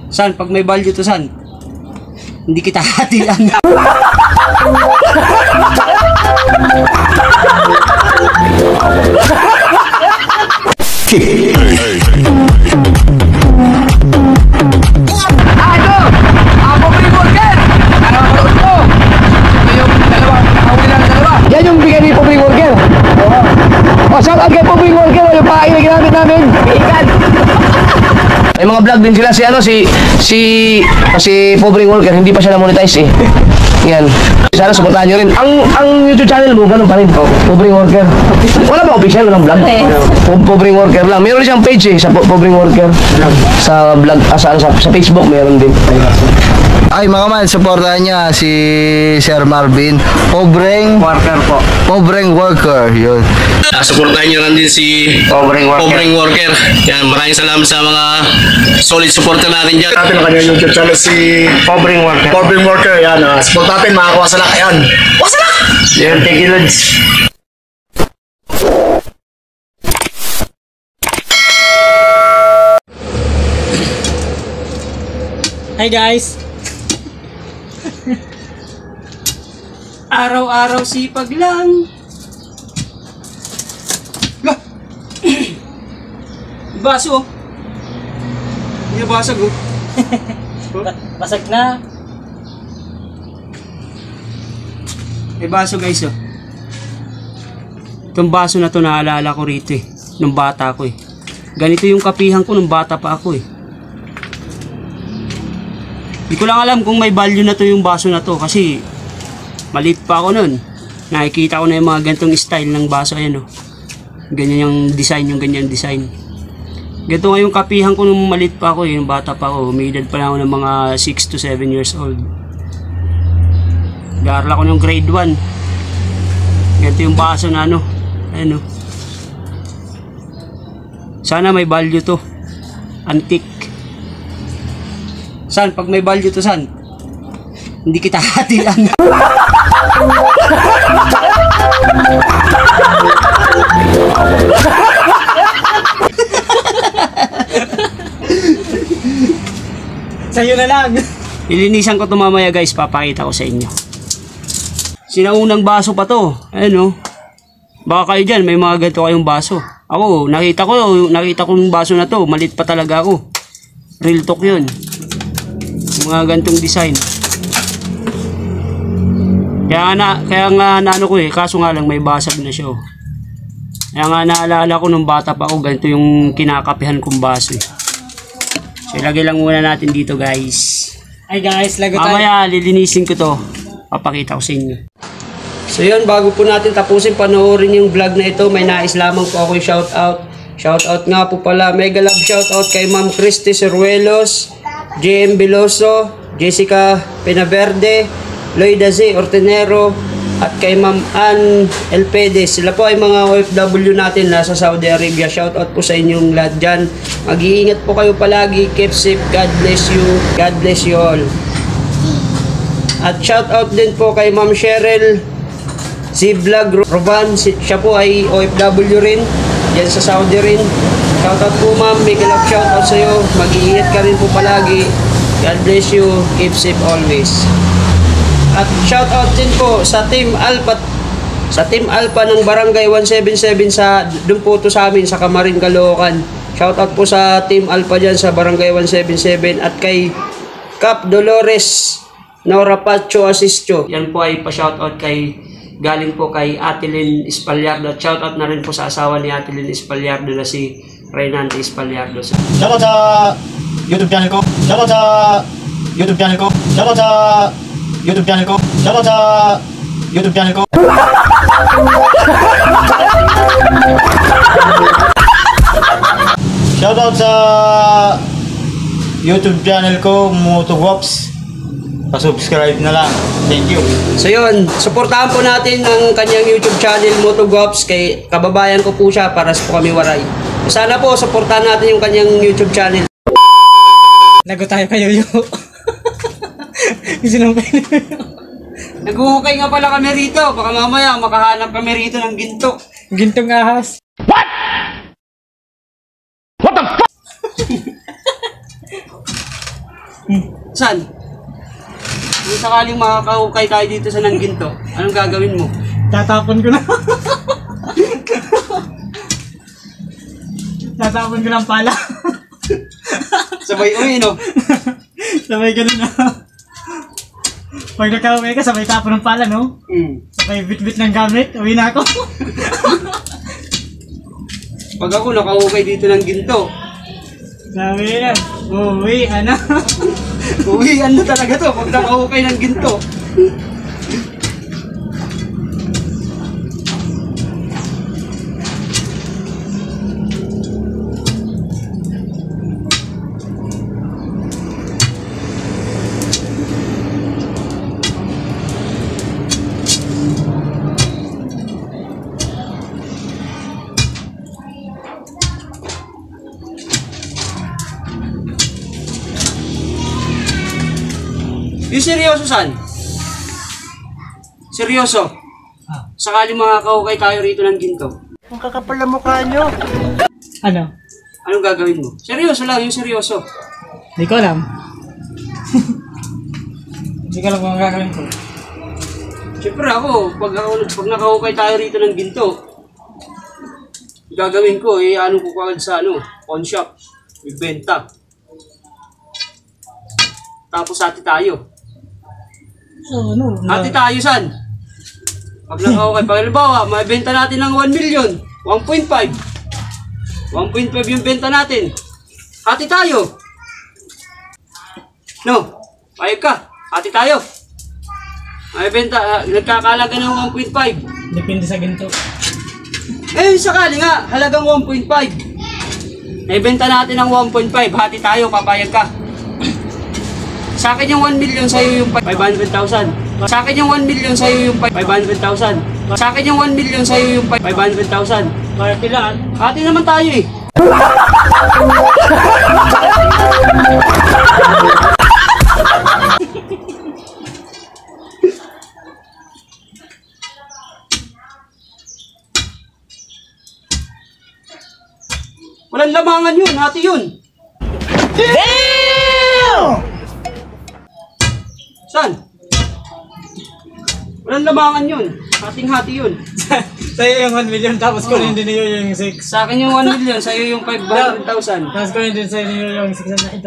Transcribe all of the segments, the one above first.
San, pag may value to san, hindi kita hatilan. Yan yung bigay ni Pobre Worker. O, shout out kay Pobre Worker. Yung pain na ginamit namin. Bigan. May mga vlog din sila si Pobre Worker. Hindi pa siya na-monetize eh. Yan. Sana supportahan nyo rin. Ang YouTube channel mo, ganun pa rin. Pobre Worker. Wala ba official? Walang vlog? Pobre Worker lang. Meron siyang page eh, sa Pobre Worker. Sa vlog, sa Facebook meron din. Ay mga man, supportahan niya si Sir Marvin. Pobreng Worker po. Pobreng Worker, yun. Supportahan nyo lang din si Pobreng Worker. Yan, maraming salamat sa mga solid supporter natin dyan. Natin ang kanyang YouTube channel si Pobreng Worker. Pobreng Worker, yan. Support natin, makakuha sa lak. Yan. Wasalak! Yan, thank you, Lods. Hi guys! Araw-araw sipag lang. Baso. Hindi basag oh. Basag na. May baso guys oh. Itong baso na to naalala ko rito eh. Nung bata ko eh. Ganito yung kapihan ko nung bata pa ako eh. Hindi ko lang alam kung may value na to yung baso na to kasi maliit pa ako nun. Nakikita ko na yung mga ganitong style ng baso. Ayan o. Ganyan yung design, yung ganyan design. Ganito nga yung kapihan ko nung maliit pa ako. Yung bata pa ako. May edad pa lang ako ng mga 6 to 7 years old. Gaaral ako ng grade 1. Ganito yung baso na ano. Ayan o. Sana may value to. Antique. San, pag may value to san, hindi kita hatilan. Sa'yo na lang. Ilinisan ko ito mamaya guys, papakita ko sa inyo. Sinaunang baso pa to. Ayan o. Baka kayo dyan, may mga ganito kayong baso. Ako, nakita ko yung baso na to. Malit pa talaga ako. Real talk yun. Mga gantong design. Kaya nga naano ko eh, kaso nga lang may basag na siya. Kaya nga naalala ko nung bata pa ako, ganito yung kinakapihan kong baso eh. So ilagay lang muna natin dito guys. Ay guys, lagot tayo. Mamaya lilinisin ko to. Papakita ko sa inyo. So yun, bago po natin tapusin panoorin yung vlog na ito, may nais lamang po ako yung shoutout. Shoutout nga po pala, mega love shoutout kay Ma'am Christy Seruelos, JM Beloso, Jessica Penaverde, Loida Z Ortenero, at kay Ma'am Ann Elpedes. Sila po ay mga OFW natin nasa Saudi Arabia. Shoutout po sa inyong lahat dyan. Mag-iingat po kayo palagi. Keep safe. God bless you. God bless you all. At shoutout din po kay Ma'am Cheryl si Vlog Roban. Siya po ay OFW rin. Yan sa Saudi rin. Shoutout po ma'am. Big love shoutout sa iyo. Mag-iingat ka rin po palagi. God bless you. Keep safe always. At shoutout din po sa Team Alpha. Sa Team Alpha ng Barangay 177 sa doon po to sa amin sa Camarin, Caloocan. Shoutout po sa Team Alpha diyan sa Barangay 177 at kay Cap Dolores Nora Pacho Asistio. Yan po ay pa-shoutout kay galing po kay Atilin Espalyardo. At shoutout na rin po sa asawa ni Atilin Espalyardo na si Reynante Espalyardo. Shoutout sa YouTube channel ko. Shoutout sa YouTube channel ko. Shoutout sa YouTube channel ko. Shoutout sa YouTube channel ko. Shoutout sa YouTube channel ko, Motogops. Pa-subscribe na lang. Thank you. So yun, suportahan po natin ang kanyang YouTube channel Motogops. Kay kababayan ko po siya para po kami waray. Sana po suportahan natin yung kanyang YouTube channel. Lagot tayo kayo yo. Sinumpay na yo. Naghuhukay nga pala kami rito. Baka mamaya makahanap kami rito ng ginto. Gintong ahas. What? What the fuck? Saan? Kung sakaling makakahukay tayo dito sa Nangginto, anong gagawin mo? Tatapon ko na. Tatapon ko ng pala. Sabay uwi, no? Sabay ganun na. Pag nakauwi ka, sabay tapon ng pala, no? Sabay bit-bit ng gamit, uwi na ako. Pag ako nakahukay dito ng ginto, Sabi yan, uwi, ano? uwian na talaga to pag nakahukay ng ginto. Yung seryoso, San? Seryoso? Sakali makakahukay tayo rito ng ginto, Ang kakapal na mukha nyo. Ano? anong gagawin mo? Seryoso lang, yung seryoso. Hindi ko alam. Hindi ko alam kung ang gagawin ko. Siyempre ako, pag nakahukay tayo rito ng ginto, gagawin ko, ano ko kagad sa pawn shop, bibenta. Tapos hati tayo. So, ano? Hati tayo, San? Pag nakahukay, pag halimbawa, mabenta natin ng 1 million, 1.5. 1.5 yung benta natin. Hati tayo. No, payag ka. Hati tayo. May benta, nagkakalaga ng 1.5. Depende sa ginto. Eh, sakali nga, halagang 1.5. May benta natin ng 1.5. Hati tayo, papayag ka. Sa akin yung 1 million, sa'yo yung 500,000. Sa akin yung 1 million, sa'yo yung 500,000. Sa akin yung 1 million, sa'yo yung 500,000. Kaya pilaan. Hati naman tayo eh. Walang lamangan yun, hati yun. Saan? Walang lamangan yun. Hating-hati yun. Sa'yo yung 1 million, tapos kunin din niyo yung 6. Sa akin yung 1 million, sa'yo yung 500,000. Tapos kunin din sa inyo yung 600,000.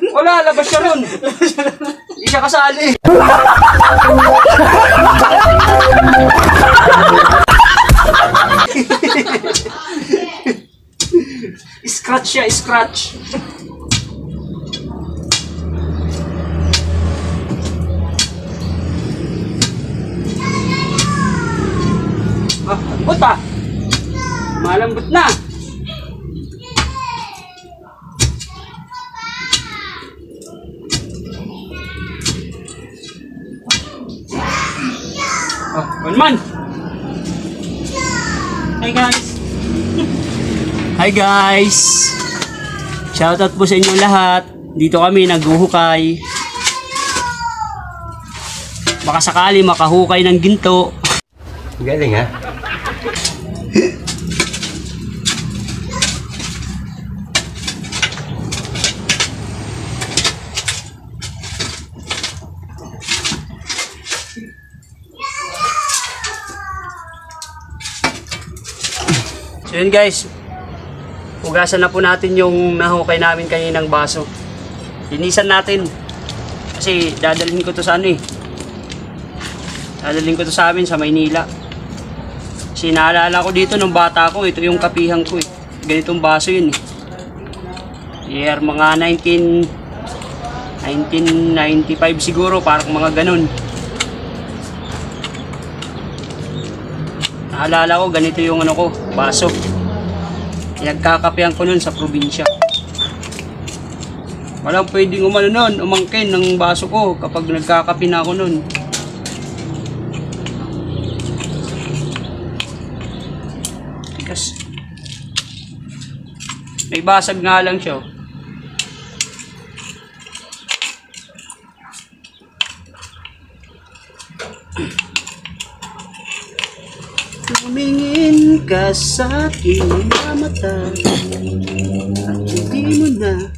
Wala, labas siya ron. Hindi siya kasali. Scratch siya, scratch. Lambot ah. Malambot na. Oh, man. Hey guys. Hi guys. Shoutout po sa inyo lahat. Dito kami naghuhukay. Baka sakali makahukay ng ginto. Galing ha? So yun guys, hugasan na po natin yung nahukay namin kaninang baso. Linisan natin. Kasi dadalhin ko to sa dadalhin ko to sa amin sa Maynila. Kasi naalala ko dito nung bata ko, ito yung kapihan ko eh. Ganitong baso yun eh. Year mga 1995 siguro, parang mga ganun. Naalala ko, ganito yung baso. Nagkakapehan ko nun sa probinsya. Walang pwedeng umangkin ng baso ko kapag nagkakape na ako nun. Tigas. May basag nga lang siya. Tumingin ka sa aking mga mata at hindi mo na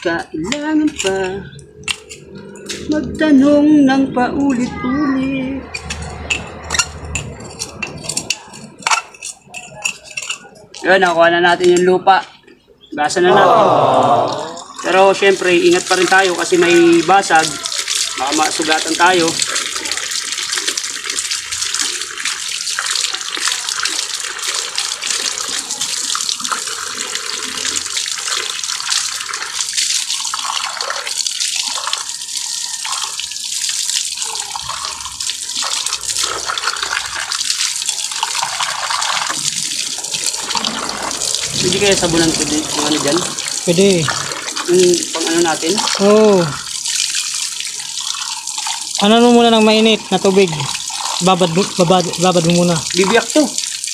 kailangan pa magtanong ng paulit-ulit. Yun, nakuha na natin yung lupa. Basa na natin. Pero syempre, ingat pa rin tayo kasi may basag. Baka masugatan tayo. Hindi kaya sabunan ko din yung ano dyan? Pwede. Yung pang ano natin? Oo. Ano mo muna ng mainit na tubig. Babad mo muna. Bibiyak to.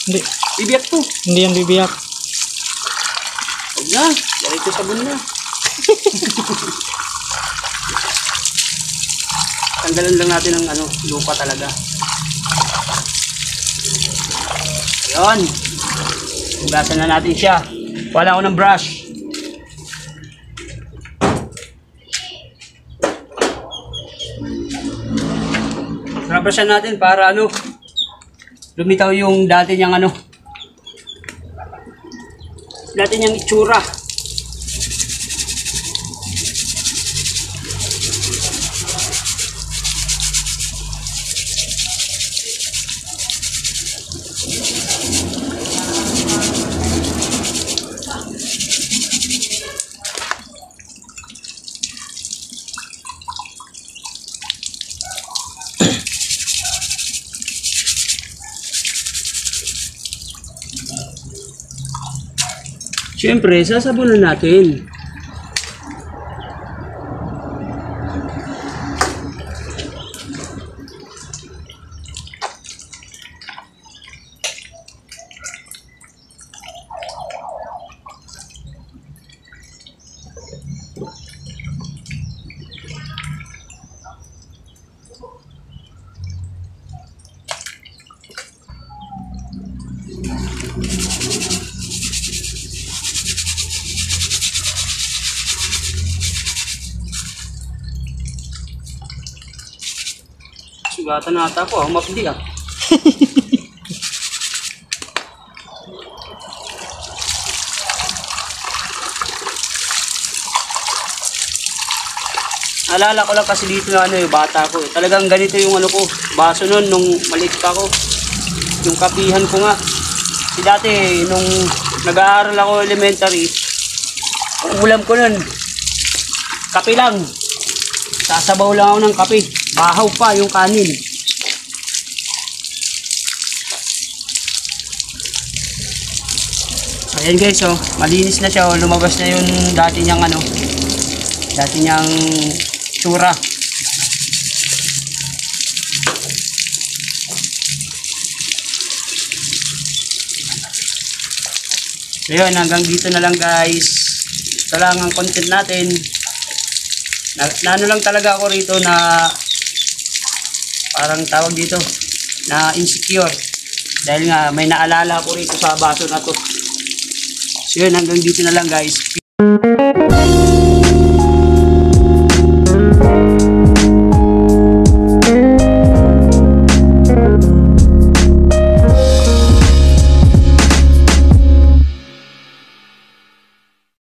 Hindi. Bibiyak to. Hindi yan bibiyak. Huwag na. Diretso sabon na. Tanggalan lang natin ng ano, lupa talaga. Ayun. Hugasan na natin siya. Wala ako ng brush. Brushan natin para ano, lumitaw yung dati niyang ano, dati niyang itsura. Siyempre, sasabunan natin. Sugatan na ata ako, mapili ah. Alala ko lang kasi dito na ano yung bata ko eh. Talagang ganito yung ano ko, baso nun nung maliit pa ako. Yung kapihan ko nga. Kasi dati nung nag-aaral ako elementary, ang ulam ko nun, kape lang. Sasabaw lang ako ng kape. Bahaw pa yung kanin. Ayan guys, oh, malinis na siya, oh, lumabas na yung dati niyang ano, dati niyang tsura. So yun, hanggang dito na lang guys. Ito lang ang content natin. Na ano lang talaga ako rito na parang tawag dito na insecure dahil nga may naalala ako rito sa baso na to. So yun, hanggang dito na lang guys.